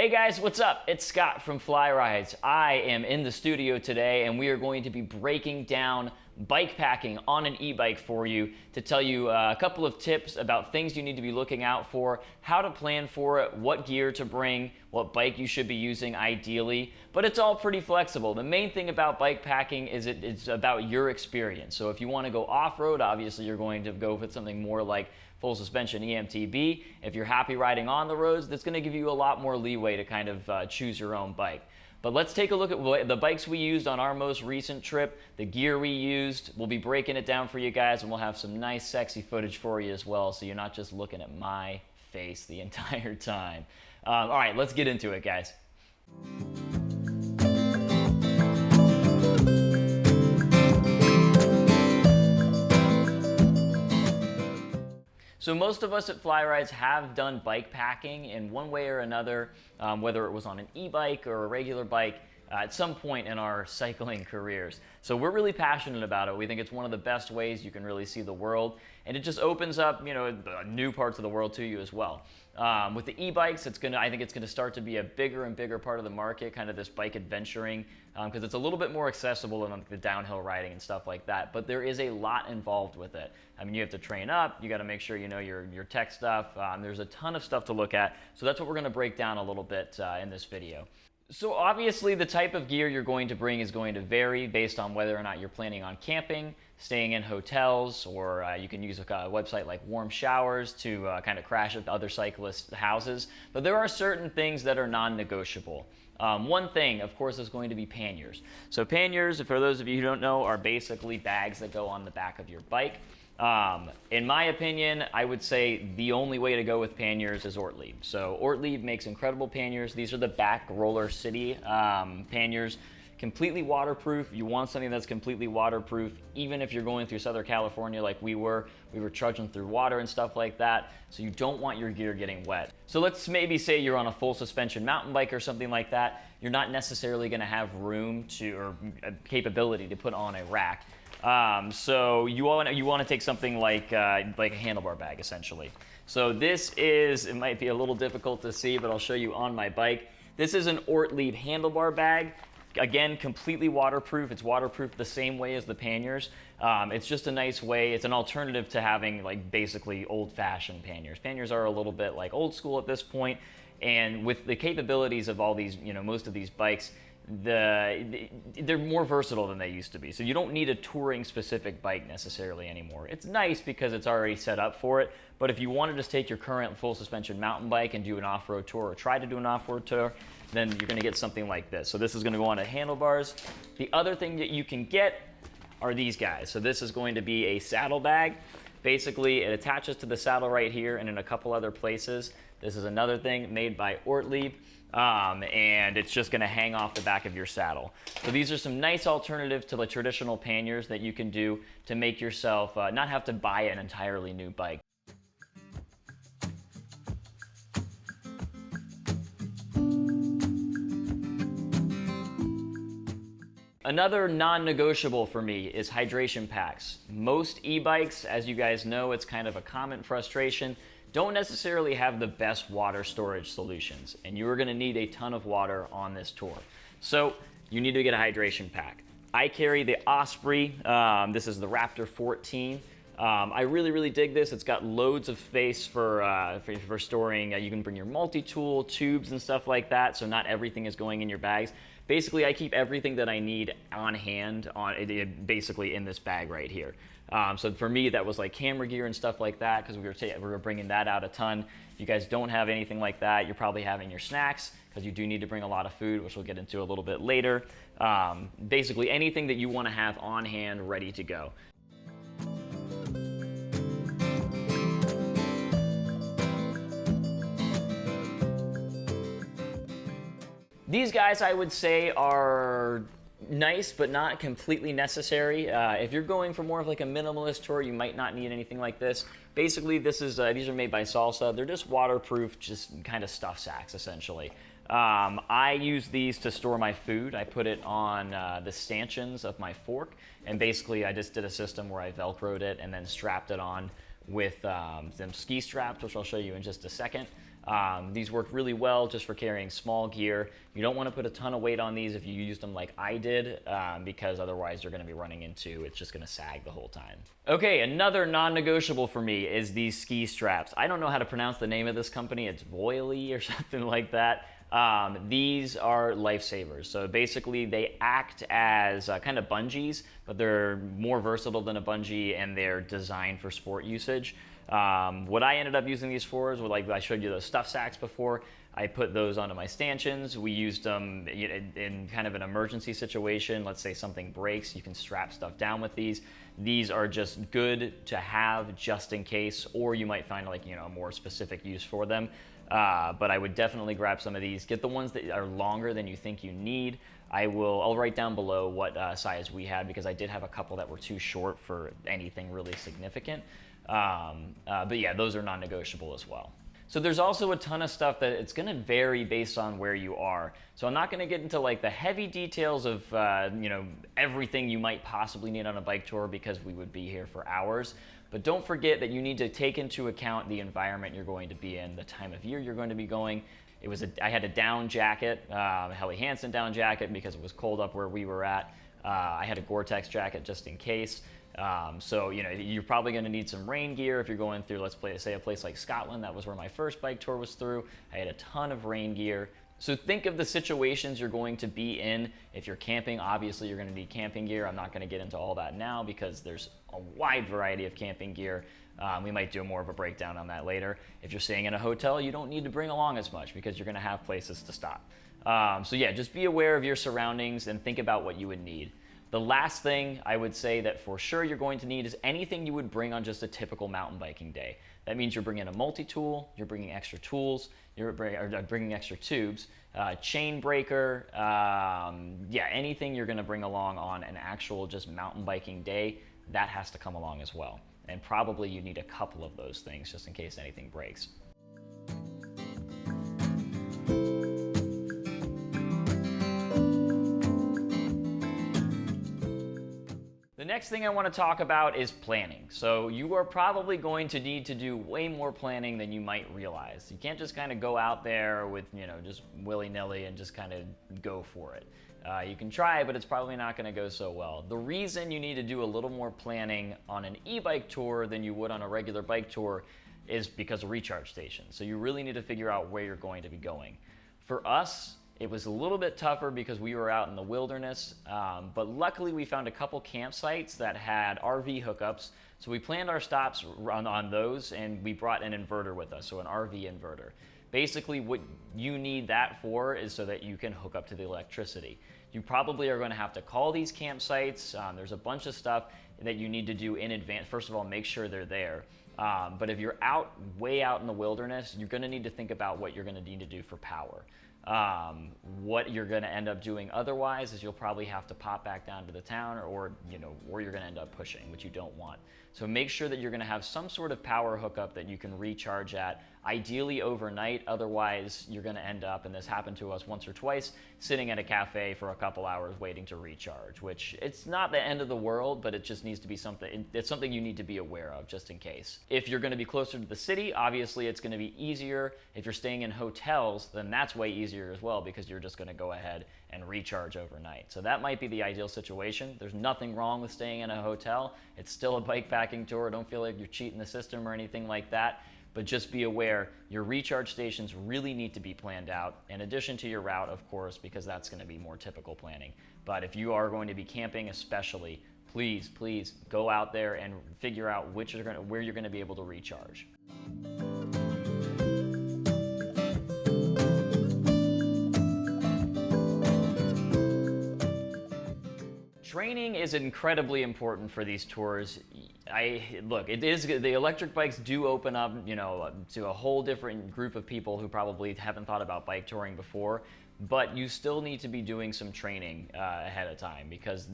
Hey guys, what's up? It's Scott from Fly Rides. I am in the studio today and we are going to be breaking down bike packing on an e-bike for you to tell you a couple of tips about things you need to be looking out for, how to plan for it, what gear to bring, what bike you should be using ideally, but it's all pretty flexible. The main thing about bike packing is it's about your experience. So if you want to go off-road, obviously you're going to go with something more like full suspension EMTB. If you're happy riding on the roads, that's going to give you a lot more leeway to kind of choose your own bike. But let's take a look at the bikes we used on our most recent trip, the gear we used. We'll be breaking it down for you guys, and we'll have some nice sexy footage for you as well, so you're not just looking at my face the entire time. All right, let's get into it, guys. So most of us at Fly Rides have done bike packing in one way or another, whether it was on an e-bike or a regular bike, at some point in our cycling careers. So we're really passionate about it. We think it's one of the best ways you can really see the world, and it just opens up, new parts of the world to you as well. With the e-bikes, I think it's gonna start to be a bigger and bigger part of the market, kind of this bike adventuring, because it's a little bit more accessible than the downhill riding and stuff like that. But there is a lot involved with it. I mean, you have to train up. You got to make sure you know your tech stuff. There's a ton of stuff to look at. So that's what we're going to break down a little bit in this video. So obviously the type of gear you're going to bring is going to vary based on whether or not you're planning on camping, staying in hotels, or you can use a website like Warm Showers to kind of crash at other cyclists' houses. But there are certain things that are non-negotiable. One thing, of course, is going to be panniers. So panniers, for those of you who don't know, are basically bags that go on the back of your bike. In my opinion, I would say the only way to go with panniers is Ortlieb. So Ortlieb makes incredible panniers. These are the back roller city panniers. Completely waterproof. You want something that's completely waterproof, even if you're going through Southern California like we were trudging through water and stuff like that, so you don't want your gear getting wet. So let's maybe say you're on a full suspension mountain bike or something like that. You're not necessarily gonna have room or capability to put on a rack. So you want to take something like a handlebar bag, essentially. So this is, it might be a little difficult to see, but I'll show you on my bike. This is an Ortlieb handlebar bag. Again, completely waterproof. It's waterproof the same way as the panniers. It's just a nice way. It's an alternative to having basically old-fashioned panniers. Panniers are a little bit like old school at this point, and with the capabilities of all these, most of these bikes, they're more versatile than they used to be. So you don't need a touring specific bike necessarily anymore. It's nice because it's already set up for it, but if you want to just take your current full suspension mountain bike and do an off-road tour or try to do an off-road tour, then you're going to get something like this. So this is going to go on to handlebars. The other thing that you can get are these guys. So this is going to be a saddle bag. Basically, it attaches to the saddle right here and in a couple other places. This is another thing made by Ortlieb. And it's just going to hang off the back of your saddle. So these are some nice alternatives to the traditional panniers that you can do to make yourself not have to buy an entirely new bike. Another non-negotiable for me is hydration packs. Most e-bikes, as you guys know, it's kind of a common frustration, don't necessarily have the best water storage solutions, and you are going to need a ton of water on this tour. So you need to get a hydration pack. I carry the Osprey. This is the Raptor 14. I really dig this. It's got loads of space for storing. You can bring your multi-tool, tubes, and stuff like that, so not everything is going in your bags. Basically, I keep everything that I need on hand, basically in this bag right here. So for me, that was like camera gear and stuff like that, because we were bringing that out a ton. If you guys don't have anything like that, you're probably having your snacks, because you do need to bring a lot of food, which we'll get into a little bit later. Basically, anything that you want to have on hand, ready to go. These guys, I would say, are nice, but not completely necessary. If you're going for more of like a minimalist tour, you might not need anything like this. Basically, these are made by Salsa. They're just waterproof, just kind of stuff sacks, essentially. I use these to store my food. I put it on the stanchions of my fork, and basically I just did a system where I Velcroed it and then strapped it on with some ski straps, which I'll show you in just a second. These work really well just for carrying small gear. You don't want to put a ton of weight on these if you use them like I did, because otherwise you're going to be running into, it's just going to sag the whole time. Okay, another non-negotiable for me is these ski straps. I don't know how to pronounce the name of this company. It's Voily or something like that. These are lifesavers. So basically they act as kind of bungees, but they're more versatile than a bungee and they're designed for sport usage. What I ended up using these for is, like I showed you those stuff sacks before, I put those onto my stanchions. We used them in kind of an emergency situation. Let's say something breaks, you can strap stuff down with these. These are just good to have just in case, or you might find like, a more specific use for them. But I would definitely grab some of these. Get the ones that are longer than you think you need. I'll write down below what size we had, because I did have a couple that were too short for anything really significant. But yeah, those are non-negotiable as well. So there's also a ton of stuff that it's going to vary based on where you are. So I'm not going to get into like the heavy details of everything you might possibly need on a bike tour, because we would be here for hours. But don't forget that you need to take into account the environment you're going to be in, the time of year you're going to be going. I had a down jacket, a Helly Hansen down jacket, because it was cold up where we were at. I had a Gore-Tex jacket just in case. So you're probably going to need some rain gear if you're going through, let's say a place like Scotland. That was where my first bike tour was through. I had a ton of rain gear. So think of the situations you're going to be in. If you're camping, obviously you're going to need camping gear. I'm not going to get into all that now because there's a wide variety of camping gear. We might do more of a breakdown on that later. If you're staying in a hotel, you don't need to bring along as much because you're going to have places to stop. So yeah, just be aware of your surroundings and think about what you would need. The last thing I would say that for sure you're going to need is anything you would bring on just a typical mountain biking day. That means you're bringing a multi-tool, you're bringing extra tools, you're bringing extra tubes, chain breaker, yeah, anything you're gonna bring along on an actual just mountain biking day, that has to come along as well. And probably you need a couple of those things just in case anything breaks. The next thing I want to talk about is planning. So you are probably going to need to do way more planning than you might realize. You can't just kind of go out there with, just willy-nilly and just kind of go for it. You can try, but it's probably not going to go so well. The reason you need to do a little more planning on an e-bike tour than you would on a regular bike tour is because of recharge stations. So you really need to figure out where you're going to be going. For us, it was a little bit tougher because we were out in the wilderness, but luckily we found a couple campsites that had RV hookups. So we planned our stops on those, and we brought an inverter with us, so an RV inverter. Basically what you need that for is so that you can hook up to the electricity. You probably are going to have to call these campsites. There's a bunch of stuff that you need to do in advance. First of all, make sure they're there. But if you're way out in the wilderness, you're going to need to think about what you're going to need to do for power. What you're going to end up doing otherwise is you'll probably have to pop back down to the town, or you're going to end up pushing, which you don't want. So make sure that you're going to have some sort of power hookup that you can recharge at, ideally overnight. Otherwise you're going to end up, and this happened to us once or twice, sitting at a cafe for a couple hours waiting to recharge, which it's not the end of the world, but it just needs to be something, it's something you need to be aware of just in case. If you're going to be closer to the city, obviously it's going to be easier. If you're staying in hotels, then that's way easier as well, because you're just going to go ahead and recharge overnight. So that might be the ideal situation. There's nothing wrong with staying in a hotel. It's still a bikepacking tour. Don't feel like you're cheating the system or anything like that. But just be aware, your recharge stations really need to be planned out, in addition to your route, of course, because that's going to be more typical planning. But if you are going to be camping especially, please go out there and figure out where you're going to be able to recharge. Training is incredibly important for these tours. Look, the electric bikes do open up, to a whole different group of people who probably haven't thought about bike touring before, but you still need to be doing some training ahead of time, because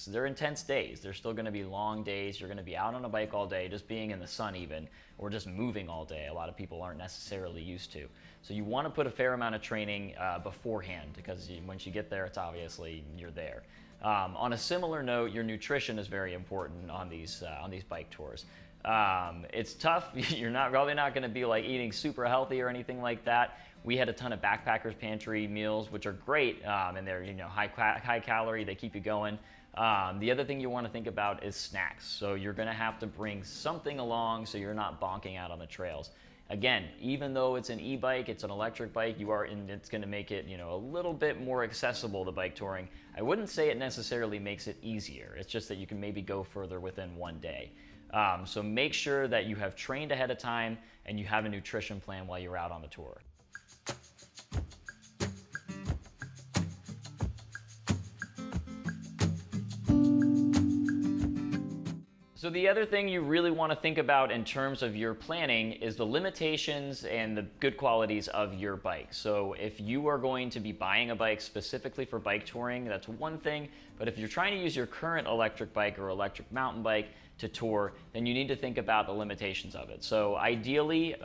they're intense days. They're still going to be long days. You're going to be out on a bike all day, just being in the sun even, or just moving all day. A lot of people aren't necessarily used to. So you want to put a fair amount of training beforehand, because once you get there, it's obviously you're there. On a similar note, your nutrition is very important on these bike tours. It's tough. You're probably not going to be like eating super healthy or anything like that. We had a ton of backpackers pantry meals, which are great, and they're high calorie. They keep you going. The other thing you want to think about is snacks. So you're going to have to bring something along so you're not bonking out on the trails. Again, even though it's an e-bike, it's an electric bike, it's going to make it a little bit more accessible to bike touring. I wouldn't say it necessarily makes it easier. It's just that you can maybe go further within one day. So make sure that you have trained ahead of time and you have a nutrition plan while you're out on the tour. So the other thing you really want to think about in terms of your planning is the limitations and the good qualities of your bike. So if you are going to be buying a bike specifically for bike touring, that's one thing. But if you're trying to use your current electric bike or electric mountain bike to tour, then you need to think about the limitations of it. So ideally,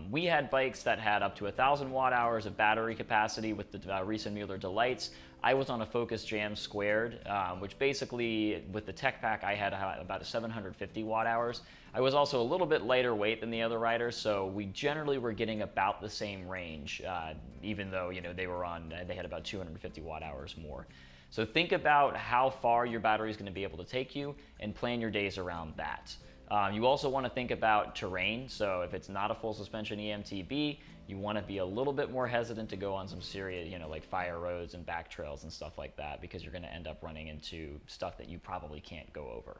we had bikes that had up to 1,000 watt hours of battery capacity with the Reese & Mueller Delights. I was on a Focus Jam Squared, which basically, with the tech pack, I had about 750 watt hours. I was also a little bit lighter weight than the other riders, so we generally were getting about the same range, even though they had about 250 watt hours more. So think about how far your battery is going to be able to take you and plan your days around that. You also want to think about terrain. So if it's not a full suspension EMTB, you want to be a little bit more hesitant to go on some serious, like fire roads and back trails and stuff like that, because you're going to end up running into stuff that you probably can't go over.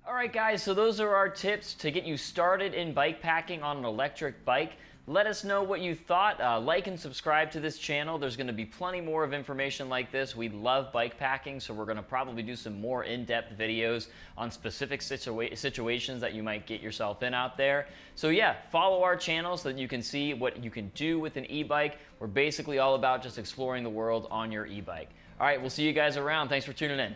All right, guys, so those are our tips to get you started in bike packing on an electric bike. Let us know what you thought. Like and subscribe to this channel. There's going to be plenty more of information like this. We love bike packing, so we're going to probably do some more in-depth videos on specific situations that you might get yourself in out there. So yeah, follow our channel so that you can see what you can do with an e-bike. We're basically all about just exploring the world on your e-bike. All right, we'll see you guys around. Thanks for tuning in.